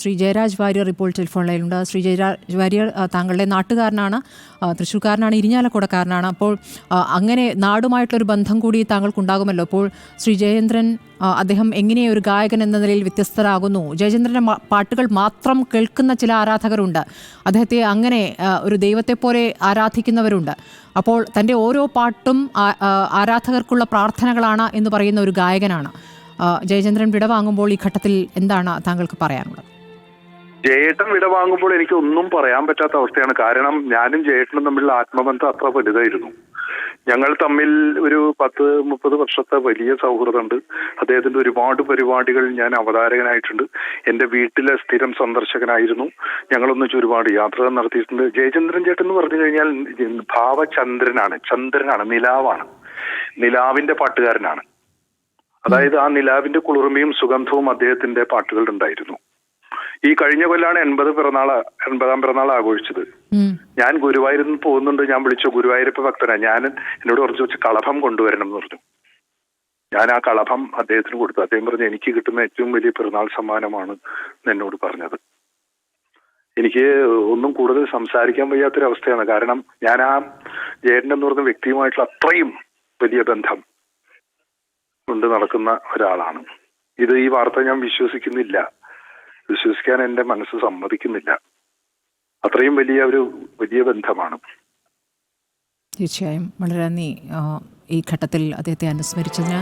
ശ്രീ ജയരാജ് വാര്യർ ഇപ്പോൾ ടെലിഫോൺ ലൈനിലുണ്ട്. ശ്രീ ജയരാജ് വാര്യർ താങ്കളുടെ നാട്ടുകാരനാണ്, തൃശ്ശൂർക്കാരനാണ്, ഇരിഞ്ഞാലക്കുടക്കാരനാണ്. അപ്പോൾ അങ്ങനെ നാടുമായിട്ടൊരു ബന്ധം കൂടി താങ്കൾക്കുണ്ടാകുമല്ലോ. അപ്പോൾ ശ്രീ ജയേന്ദ്രൻ അദ്ദേഹം എങ്ങനെ ഒരു ഗായകൻ എന്ന നിലയിൽ വ്യത്യസ്തരാകുന്നു? ജയചന്ദ്രൻ്റെ പാട്ടുകൾ മാത്രം കേൾക്കുന്ന ചില ആരാധകരുണ്ട്, അദ്ദേഹത്തെ അങ്ങനെ ഒരു ദൈവത്തെ പോലെ ആരാധിക്കുന്നവരുണ്ട്. അപ്പോൾ തൻ്റെ ഓരോ പാട്ടും ആരാധകർക്കുള്ള പ്രാർത്ഥനകളാണ് എന്ന് പറയുന്ന ഒരു ഗായകനാണ്. ജയചന്ദ്രൻ വിടവാങ്ങുമ്പോൾ ഈ ഘട്ടത്തിൽ എന്താണ് താങ്കൾക്ക് പറയാനുള്ളത്? ജയേട്ടൻ വിടവാങ്ങുമ്പോൾ എനിക്ക് ഒന്നും പറയാൻ പറ്റാത്ത അവസ്ഥയാണ്. കാരണം ഞാനും ജയേട്ടനും തമ്മിലുള്ള ആത്മബന്ധം അത്ര വലുതായിരുന്നു. ഞങ്ങൾ തമ്മിൽ ഒരു 10-30 വർഷത്തെ വലിയ സൗഹൃദമുണ്ട്. അദ്ദേഹത്തിന്റെ ഒരുപാട് പരിപാടികൾ ഞാൻ അവതാരകനായിട്ടുണ്ട്. എൻ്റെ വീട്ടിലെ സ്ഥിരം സന്ദർശകനായിരുന്നു. ഞങ്ങളൊന്നിച്ച് ഒരുപാട് യാത്രകൾ നടത്തിയിട്ടുണ്ട്. ജയചന്ദ്രൻ ചേട്ടൻ എന്ന് പറഞ്ഞു കഴിഞ്ഞാൽ ചന്ദ്രനാണ്, നിലാവാണ്, നിലാവിന്റെ പാട്ടുകാരനാണ്. അതായത് ആ നിലാവിന്റെ കുളിർമയും സുഗന്ധവും അദ്ദേഹത്തിന്റെ പാട്ടുകളുണ്ടായിരുന്നു. ഈ കഴിഞ്ഞ കൊല്ലാണ് 80ാം പിറന്നാൾ ആഘോഷിച്ചത്. ഞാൻ ഗുരുവായൂരിൽ പോകുന്നുണ്ട്, ഞാൻ വിളിച്ചു, ഗുരുവായൂരപ്പ ഭക്തനാ, എന്നോട് കുറച്ച് വെച്ച് കളഭം കൊണ്ടുവരണം എന്ന് പറഞ്ഞു. ഞാൻ ആ കളഭം അദ്ദേഹത്തിന് കൊടുത്തു. അദ്ദേഹം പറഞ്ഞു എനിക്ക് കിട്ടുന്ന ഏറ്റവും വലിയ പിറന്നാൾ സമ്മാനമാണ് എന്നോട് പറഞ്ഞത്. എനിക്ക് ഒന്നും കൂടുതൽ സംസാരിക്കാൻ വയ്യാത്തൊരവസ്ഥയാണ്. കാരണം ഞാൻ ആ ജയൻ എന്ന് പറഞ്ഞ വ്യക്തിയുമായിട്ടുള്ള അത്രയും വലിയ ബന്ധം കൊണ്ട് നടക്കുന്ന ഒരാളാണ്. ഈ വാർത്ത ഞാൻ വിശ്വസിക്കാൻ എൻ്റെ മനസ്സ് സമ്മതിക്കുന്നില്ല. അത്രയും വലിയ ബന്ധമാണ്. തീർച്ചയായും വളരെ നന്ദി ഈ ഘട്ടത്തിൽ അദ്ദേഹത്തെ അനുസ്മരിച്ചതിന്.